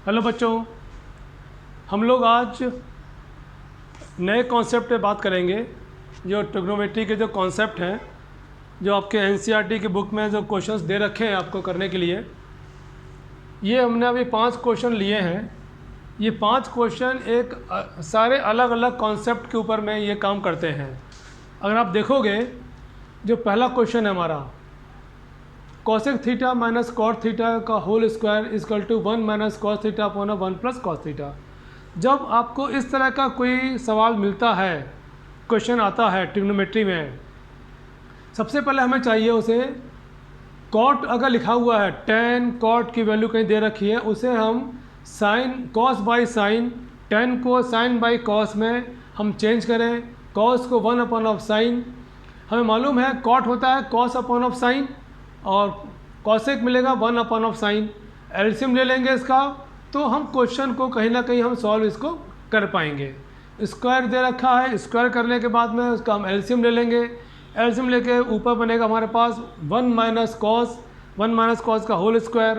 Hello बच्चों, हम लोग आज नए कॉन्सेप्ट पे बात करेंगे। जो ट्रिग्नोमेट्री के जो कॉन्सेप्ट हैं, जो आपके एनसीईआरटी की बुक में जो क्वेश्चंस दे रखे हैं आपको करने के लिए, ये हमने अभी 5 क्वेश्चन लिए हैं। ये 5 क्वेश्चन सारे अलग अलग कॉन्सेप्ट के ऊपर में ये काम करते हैं। अगर आप देखोगे, जो पहला क्वेश्चन है हमारा, cosec theta minus cot theta का whole square is equal to 1 minus cos theta upon 1 plus cos theta. जब आपको इस तरह का कोई सवाल मिलता है, क्वेश्चन आता है ट्रिग्नोमेट्री में, सबसे पहले हमें चाहिए उसे कॉट अगर लिखा हुआ है, टेन कॉट की वैल्यू कहीं दे रखी है, उसे हम sine cos by sine, ten को साइन बाई कॉस में हम चेंज करें, कॉस को 1 अपॉन ऑफ साइन। हमें मालूम है कॉट होता है कॉस अपॉन ऑफ साइन और कॉसेक मिलेगा 1 अपॉन ऑफ साइन। एलसीएम ले लेंगे इसका, तो हम क्वेश्चन को कहीं ना कहीं हम सॉल्व इसको कर पाएंगे। स्क्वायर दे रखा है, स्क्वायर करने के बाद में उसका हम एलसीएम ले लेंगे। एलसीएम लेके ऊपर बनेगा हमारे पास 1 माइनस कॉस का होल स्क्वायर।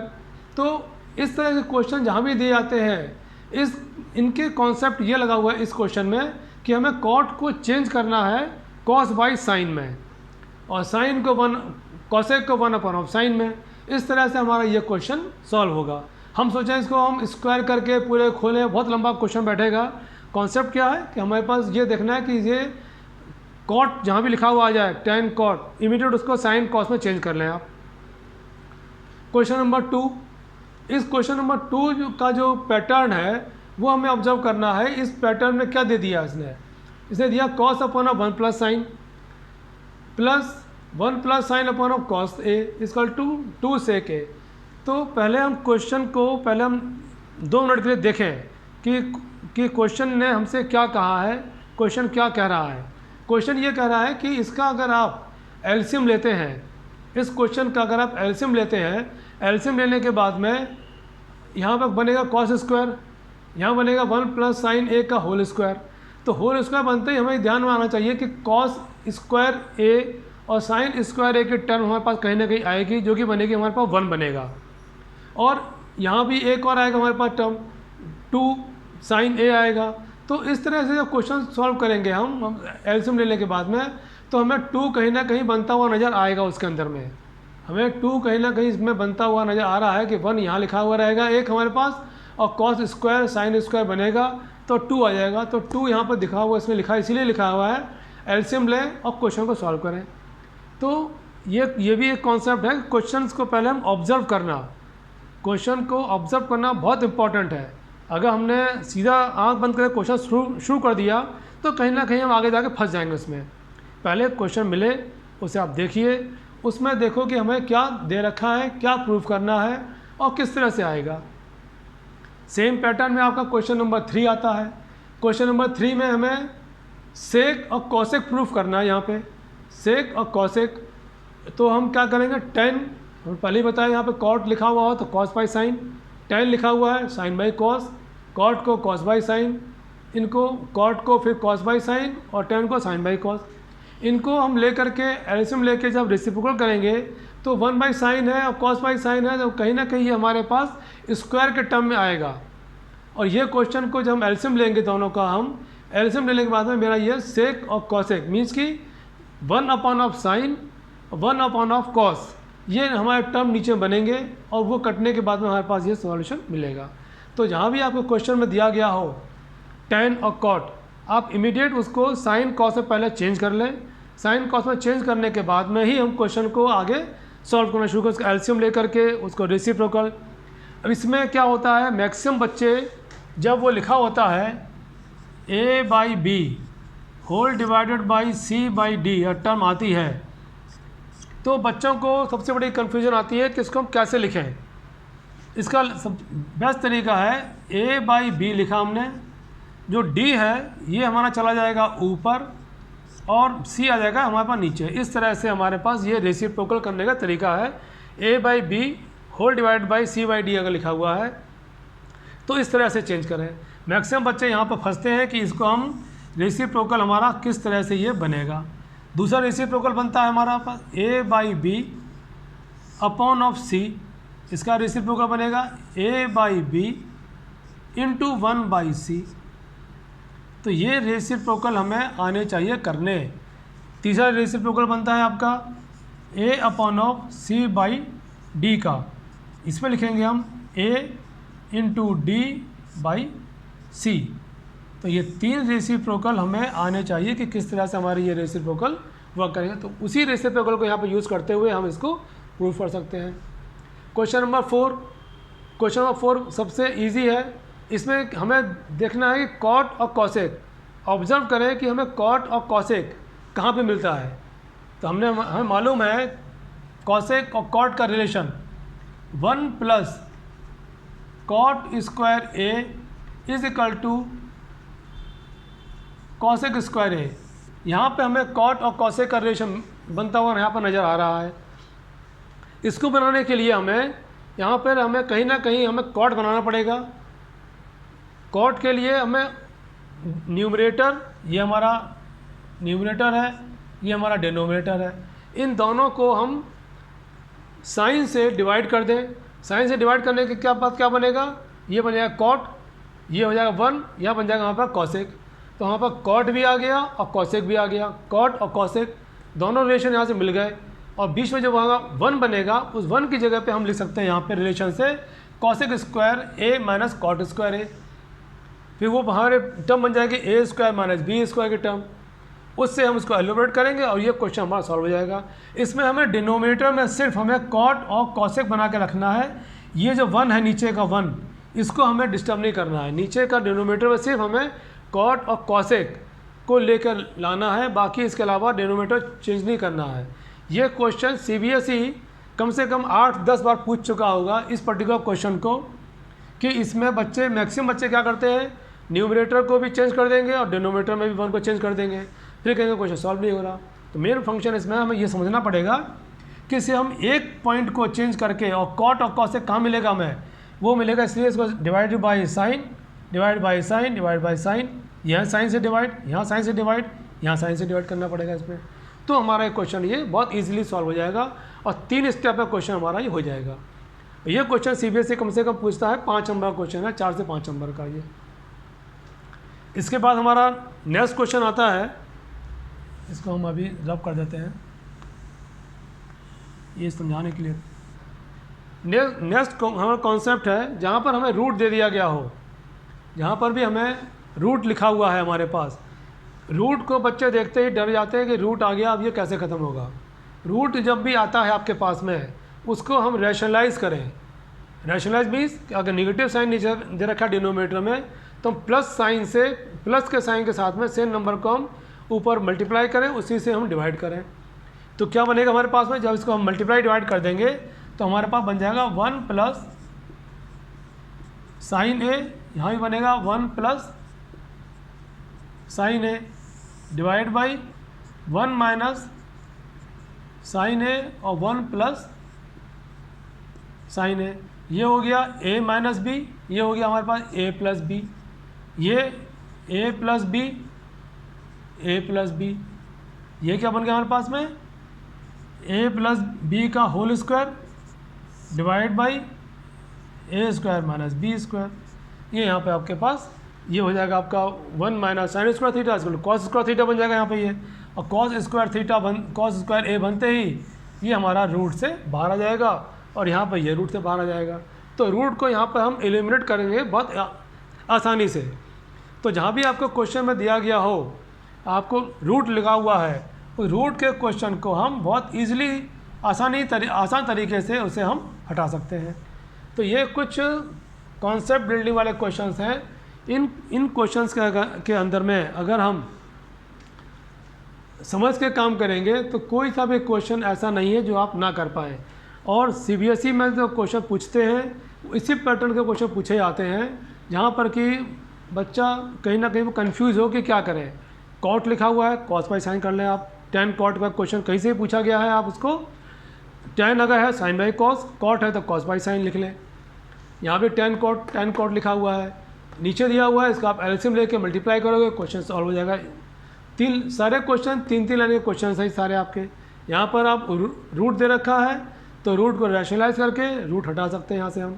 तो इस तरह के क्वेश्चन जहाँ भी दिए जाते हैं, इनके कॉन्सेप्ट ये लगा हुआ है इस क्वेश्चन में कि हमें कॉट को चेंज करना है कॉस बाई साइन में, और साइन को कॉसेक को 1 अपॉन ऑफ साइन में। इस तरह से हमारा ये क्वेश्चन सॉल्व होगा। हम सोचें इसको हम स्क्वायर करके पूरे खोलें, बहुत लंबा क्वेश्चन बैठेगा। कॉन्सेप्ट क्या है कि हमारे पास ये देखना है कि ये कॉट जहाँ भी लिखा हुआ आ जाए, टेन कॉट, इमीडिएट उसको साइन कॉस में चेंज कर लें आप। क्वेश्चन नंबर 2, इस क्वेश्चन नंबर 2 का जो पैटर्न है वो हमें ऑब्जर्व करना है। इस पैटर्न में क्या दे दिया इसने दिया cos upon of 1 plus sine plus 1 plus sine upon of cos A equal to 2 sec A. तो पहले हम क्वेश्चन को 2 मिनट के लिए देखें कि क्वेश्चन ने हमसे क्या कहा है, क्वेश्चन क्या कह रहा है। क्वेश्चन ये कह रहा है कि इसका अगर आप एलसीएम लेते हैं, इस क्वेश्चन का अगर आप एलसीएम लेते हैं, एलसीएम लेने के बाद में यहाँ पर बनेगा कॉस स्क्वायर, यहाँ बनेगा 1 प्लस साइन ए का होल स्क्वायर। तो होल स्क्वायर बनते ही हमें ध्यान में आना चाहिए कि कॉस स्क्वायर ए और साइन स्क्वायर ए की टर्म हमारे पास कहीं ना कहीं आएगी, जो कि बनेगी हमारे पास 1 बनेगा। और यहाँ भी एक और आएगा हमारे पास टर्म 2 साइन ए आएगा। तो इस तरह से जब क्वेश्चन सॉल्व करेंगे हम एलसीएम लेने के बाद में, तो हमें 2 कहीं ना कहीं बनता हुआ नज़र आएगा। उसके अंदर में हमें 2 कहीं ना कहीं इसमें बनता हुआ नज़र आ रहा है कि 1 यहाँ लिखा हुआ रहेगा एक हमारे पास, और कॉस स्क्वायर साइन स्क्वायर बनेगा तो 2 आ जाएगा। तो 2 यहाँ पर दिखा हुआ, इसमें लिखा इसीलिए लिखा हुआ है एलसीएम लें और क्वेश्चन को सॉल्व करें। तो ये भी एक कॉन्सेप्ट है। क्वेश्चंस को पहले हम ऑब्जर्व करना, क्वेश्चन को ऑब्जर्व करना बहुत इंपॉर्टेंट है। अगर हमने सीधा आंख बंद करके क्वेश्चन शुरू कर दिया तो कहीं ना कहीं हम आगे जाके फंस जाएंगे उसमें। पहले क्वेश्चन मिले उसे आप देखिए, उसमें देखो कि हमें क्या दे रखा है, क्या प्रूफ करना है और किस तरह से आएगा। सेम पैटर्न में आपका क्वेश्चन नंबर 3 आता है। क्वेश्चन नंबर 3 में हमें सेक और कॉसेक प्रूफ करना है। यहाँ पे सेक और कॉसेक, तो हम क्या करेंगे, टेन, हम पहले ही बताया यहाँ पे कॉट लिखा हुआ हो तो कॉस बाई साइन, टेन लिखा हुआ है साइन बाई कॉस, कॉट को कॉस बाई साइन, इनको कॉट को फिर कॉस बाई साइन और टेन को साइन बाई कॉस। इनको हम ले करके एलसीएम लेके जब रेसिप्रोकल करेंगे तो 1 बाई साइन है और कॉस बाई साइन है, तो कहीं ना कहीं हमारे पास स्क्वायर के टर्म में आएगा। और ये क्वेश्चन को जब हम एलसीएम लेंगे दोनों का, हम एलसीएम लेने के बाद में मेरा ये सेक और कॉसेक मीन्स कि 1 upon of sine 1 upon of cos, ये हमारे टर्म नीचे बनेंगे और वो कटने के बाद में हमारे पास ये सॉल्यूशन मिलेगा। तो जहाँ भी आपको क्वेश्चन में दिया गया हो टेन और कॉट, आप इमीडिएट उसको साइन कॉस में पहले चेंज कर लें। साइन कॉस में चेंज करने के बाद में ही हम क्वेश्चन को आगे सॉल्व करना शुरू करें, उसका एलसीएम लेकर के उसको रेसिप्रोकल। अब इसमें क्या होता है, मैक्सिमम बच्चे जब वो लिखा होता है a by b whole divided by c by d यह टर्म आती है, तो बच्चों को सबसे बड़ी कन्फ्यूजन आती है कि इसको हम कैसे लिखें। इसका बेस्ट तरीका है ए बाई बी लिखा हमने, जो डी है ये हमारा चला जाएगा ऊपर और सी आ जाएगा हमारे पास नीचे। इस तरह से हमारे पास ये रेसिप्रोकल करने का तरीका है। A by b whole divide by c by d अगर लिखा हुआ है तो इस तरह से चेंज करें। मैक्सिमम बच्चे यहाँ पर फंसते हैं कि इसको हम रेसिप्रोकल हमारा किस तरह से ये बनेगा। दूसरा रेसिप्रोकल बनता है हमारा पास ए बाई बी अपॉन ऑफ सी, इसका रेसिप्रोकल बनेगा ए बाई बी इंटू 1/c। तो ये रेसिप्रोकल हमें आने चाहिए करने। तीसरा रेसिप्रोकल बनता है आपका a/c/d का। इसमें लिखेंगे हम a इंटू d/c। तो ये 3 रेसिप्रोकल हमें आने चाहिए कि किस तरह से हमारे ये रेसिप्रोकल वर्क करेंगे। तो उसी रेसिप्रोकल को यहाँ पर यूज़ करते हुए हम इसको प्रूव कर सकते हैं। क्वेश्चन नंबर 4 सबसे इजी है। इसमें हमें देखना है कि कॉट और कॉसेक। ऑब्जर्व करें कि हमें कॉट और कॉसेक कहाँ पे मिलता है। तो हमें मालूम है कॉसेक और कॉट का relation 1 plus cot square a is equal to cosec square a. यहाँ पे हमें कॉट और कॉसेक का रिलेशन बनता हुआ यहाँ पर नज़र आ रहा है। इसको बनाने के लिए हमें यहाँ पर हमें कहीं ना कहीं हमें कॉट बनाना पड़ेगा। कॉट के लिए हमें न्यूमरेटर, ये हमारा न्यूमरेटर है, ये हमारा डिनोमिनेटर है, इन दोनों को हम साइन से डिवाइड कर दें। साइन से डिवाइड करने के क्या बनेगा, ये बन जाएगा कॉट, ये हो जाएगा 1, यह बन जाएगा वहाँ पर कॉसेक। तो वहाँ पर कॉट भी आ गया और कॉसेक भी आ गया। कॉट और कॉसेक दोनों रिलेशन यहाँ से मिल गए और बीच में जो वहाँ 1 बनेगा उस 1 की जगह पे हम लिख सकते हैं यहाँ पे रिलेशन से कॉसेक स्क्वायर ए माइनस कॉट स्क्वायर ए। फिर वो हमारे टर्म बन जाएगी ए स्क्वायर माइनस बी स्क्वायर की टर्म। उससे हम इसको एलिब्रेट करेंगे और ये क्वेश्चन हमारा सॉल्व हो जाएगा। इसमें हमें डिनोमिनेटर में सिर्फ हमें कॉट और कॉसेक बना के रखना है। ये जो 1 है नीचे का 1, इसको हमें डिस्टर्ब नहीं करना है। नीचे का डिनोमिनेटर में सिर्फ हमें कॉट और कॉसेक को लेकर लाना है, बाकी इसके अलावा डिनोमिनेटर चेंज नहीं करना है। ये क्वेश्चन CBSE कम से कम 8-10 बार पूछ चुका होगा इस पर्टिकुलर क्वेश्चन को, कि इसमें मैक्सिमम बच्चे क्या करते हैं, न्यूमरेटर को भी चेंज कर देंगे और डिनोमिनेटर में भी 1 को चेंज कर देंगे, फिर कहेंगे क्वेश्चन सॉल्व नहीं हो रहा। तो मेन फंक्शन इसमें हमें ये समझना पड़ेगा कि इसे हम एक पॉइंट को चेंज करके, और कॉट और कॉसेक कहाँ मिलेगा हमें, वो मिलेगा, इसलिए इसको divide by sine, divide by sine, divide by sine, यहाँ साइन से डिवाइड, यहाँ साइन से डिवाइड, यहाँ साइन से डिवाइड करना पड़ेगा इसमें। तो हमारा एक क्वेश्चन ये बहुत ईजिली सॉल्व हो जाएगा और 3 स्टेप का क्वेश्चन हमारा ये हो जाएगा। ये क्वेश्चन CBSE कम से कम पूछता है 5 नंबर का क्वेश्चन है, 4 से 5 नंबर का ये। इसके बाद हमारा नेक्स्ट क्वेश्चन आता है, इसको हम अभी रब कर देते हैं ये समझाने के लिए। नेक्स्ट हमारा कॉन्सेप्ट है जहाँ पर हमें रूट दे दिया गया हो, जहाँ पर भी हमें रूट लिखा हुआ है हमारे पास। रूट को बच्चे देखते ही डर जाते हैं कि रूट आ गया, अब ये कैसे ख़त्म होगा। रूट जब भी आता है आपके पास में, उसको हम रैशनलाइज करें। रैशनलाइज मीन्स अगर नेगेटिव साइन नीचे दे रखा है डिनोमिनेटर में, तो हम प्लस साइन से, प्लस के साइन के साथ में सेम नंबर को हम ऊपर मल्टीप्लाई करें, उसी से हम डिवाइड करें। तो क्या बनेगा हमारे पास में, जब इसको हम मल्टीप्लाई डिवाइड कर देंगे तो हमारे पास बन जाएगा 1 प्लस साइन ए, यहाँ भी बनेगा 1 plus sine a divide by 1 minus sine a और 1 प्लस साइन ए। ये हो गया a माइनस बी, ये हो गया हमारे पास a प्लस बी, ये a plus b, a plus b, ये क्या बन गया हमारे पास में, a प्लस बी का whole square divide by a square minus b square. ये यहाँ पे आपके पास ये हो जाएगा आपका 1 माइनस साइन स्क्वायर थीटा, इसको कॉस स्क्वायर थीटा बन जाएगा यहाँ पे ये, और cos square theta cos square a बनते ही ये हमारा रूट से बाहर आ जाएगा और यहाँ पर ये रूट से बाहर आ जाएगा। तो रूट को यहाँ पर हम एलिमिनेट करेंगे बहुत आसानी से। तो जहाँ भी आपको क्वेश्चन में दिया गया हो, आपको रूट लिखा हुआ है, उस रूट के क्वेश्चन को हम बहुत ईजिली आसान तरीके से उसे हम हटा सकते हैं। तो ये कुछ कॉन्सेप्ट बिल्डिंग वाले क्वेश्चंस हैं। इन क्वेश्चंस के अंदर में अगर हम समझ के काम करेंगे तो कोई सा भी क्वेश्चन ऐसा नहीं है जो आप ना कर पाएँ। और CBSE में जो क्वेश्चन पूछते हैं इसी पैटर्न के क्वेश्चन पूछे जाते हैं, जहाँ पर कि बच्चा कहीं ना कहीं वो कन्फ्यूज़ हो कि क्या करें। कॉट लिखा हुआ है, कॉस बाई साइन कर लें आप। tan कॉट का क्वेश्चन कहीं से भी पूछा गया है, आप उसको tan अगर है साइन बाई कॉस, कॉट है तो कॉस बाई साइन लिख लें। यहाँ भी tan कॉट लिखा हुआ है, नीचे दिया हुआ है, इसका आप एलसीएम लेके मल्टीप्लाई करोगे, क्वेश्चन सॉल्व हो जाएगा। सारे क्वेश्चन 3-3 लाइन के क्वेश्चन है सारे आपके। यहाँ पर आप रूट दे रखा है तो रूट को रैशनलाइज करके रूट हटा सकते हैं यहाँ से हम।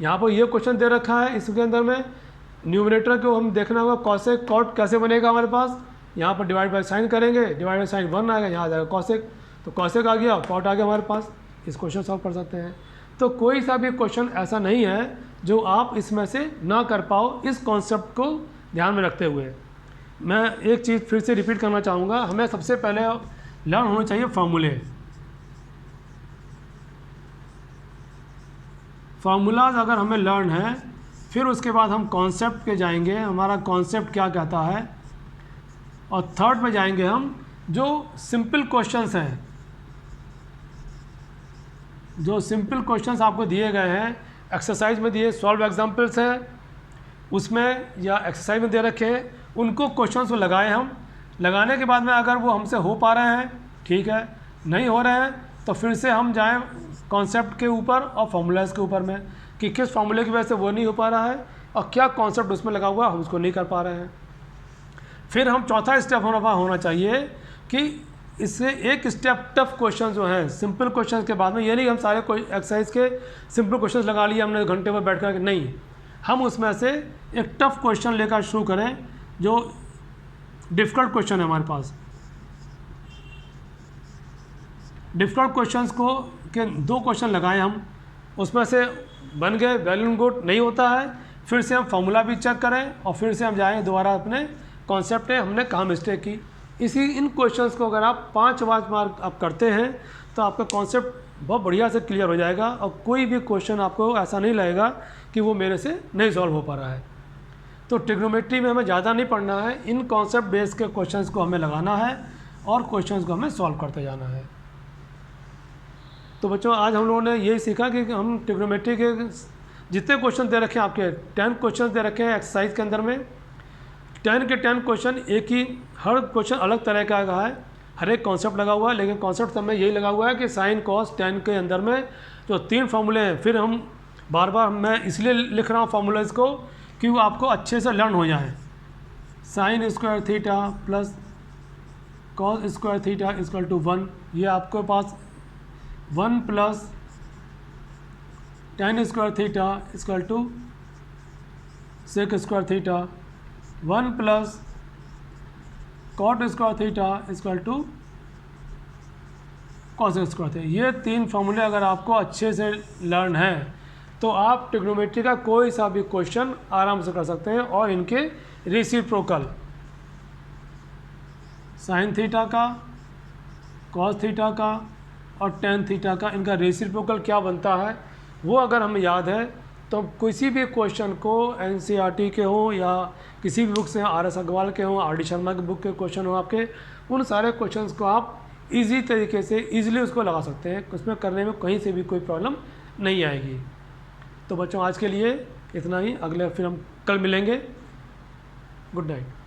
यहाँ पर ये क्वेश्चन दे रखा है, इसके अंदर में न्यूमरेटर को हम देखना होगा कॉसेक कॉट कैसे बनेगा हमारे पास। यहाँ पर डिवाइड बाय साइन करेंगे, डिवाइड बाय साइन 1 आएगा, यहाँ आ जाएगा कॉसेक, तो कॉसेक आ गया, कॉट आ गया हमारे पास। इस क्वेश्चन सॉल्व कर सकते हैं। तो कोई सा भी क्वेश्चन ऐसा नहीं है जो आप इसमें से ना कर पाओ, इस कॉन्सेप्ट को ध्यान में रखते हुए। मैं एक चीज़ फिर से रिपीट करना चाहूँगा, हमें सबसे पहले लर्न होने चाहिए फार्मूले। फार्मूलाज अगर हमें लर्न है, फिर उसके बाद हम कॉन्सेप्ट पे जाएंगे, हमारा कॉन्सेप्ट क्या कहता है, और थर्ड में जाएंगे हम जो सिंपल क्वेश्चंस हैं, जो सिंपल क्वेश्चंस आपको दिए गए हैं, एक्सरसाइज में दिए सॉल्व एग्जांपल्स हैं उसमें, या एक्सरसाइज में दे रखे हैं, उनको क्वेश्चंस को लगाएं हम। लगाने के बाद में अगर वो हमसे हो पा रहे हैं ठीक है, नहीं हो रहे हैं तो फिर से हम जाएं कॉन्सेप्ट के ऊपर और फार्मूलाज के ऊपर में, कि किस फार्मूले की वजह से वो नहीं हो पा रहा है और क्या कॉन्सेप्ट उसमें लगा हुआ हम उसको नहीं कर पा रहे हैं। फिर हम चौथा स्टेप होना चाहिए कि इससे एक स्टेप टफ क्वेश्चन जो हैं, सिंपल क्वेश्चन के बाद में, ये नहीं हम सारे एक्सरसाइज के सिंपल क्वेश्चन लगा लिए हमने घंटे पर बैठ कर, नहीं, हम उसमें से एक टफ क्वेश्चन लेकर शुरू करें जो डिफ़िकल्ट क्वेश्चन है हमारे पास। डिफ़िकल्ट क्वेश्चंस को के 2 क्वेश्चन लगाएं हम, उसमें से बन गए, वेल एंड गुड, नहीं होता है फिर से हम फार्मूला भी चेक करें और फिर से हम जाएं दोबारा अपने कॉन्सेप्ट है हमने कहाँ मिस्टेक की। इन क्वेश्चंस को अगर आप 5 मार्क आप करते हैं तो आपका कॉन्सेप्ट बहुत बढ़िया से क्लियर हो जाएगा और कोई भी क्वेश्चन आपको ऐसा नहीं लगेगा कि वो मेरे से नहीं सॉल्व हो पा रहा है। तो ट्रिग्नोमेट्री में हमें ज़्यादा नहीं पढ़ना है, इन कॉन्सेप्ट बेस के क्वेश्चंस को हमें लगाना है और क्वेश्चंस को हमें सॉल्व करते जाना है। तो बच्चों आज हम लोगों ने यही सीखा कि हम ट्रिग्नोमेट्री के जितने क्वेश्चन दे रखे हैं, आपके 10 क्वेश्चन दे रखे हैं एक्सरसाइज के अंदर में, 10 के 10 क्वेश्चन एक ही, हर क्वेश्चन अलग तरह का है, हर एक कॉन्सेप्ट लगा हुआ है, लेकिन कॉन्सेप्ट सब में यही लगा हुआ है कि साइन कॉस टेन के अंदर में जो 3 फार्मूले हैं, फिर हम बार बार मैं इसलिए लिख रहा हूँ फार्मूलाज को कि वो आपको अच्छे से लर्न हो जाए। Sine square theta plus cos square theta equal to 1, ये आपके पास 1 plus tan square theta equal to sec square theta, 1 plus cot square theta equal to cos square theta. ये 3 फार्मूले अगर आपको अच्छे से लर्न है तो आप ट्रिग्नोमेट्री का कोई सा भी क्वेश्चन आराम से कर सकते हैं। और इनके रेसिप्रोकल, साइन थीटा का, कॉस थीटा का और टेन थीटा का, इनका रेसिप्रोकल क्या बनता है वो अगर हमें याद है तो किसी भी क्वेश्चन को एनसीईआरटी के हो या किसी भी बुक से, आर.एस. अग्रवाल के हो, आर.डी. शर्मा के बुक के क्वेश्चन हो आपके, उन सारे क्वेश्चंस को आप इजी तरीके से ईजिली उसको लगा सकते हैं, उसमें करने में कहीं से भी कोई प्रॉब्लम नहीं आएगी। तो बच्चों आज के लिए इतना ही, अगले फिर हम कल मिलेंगे। Good night.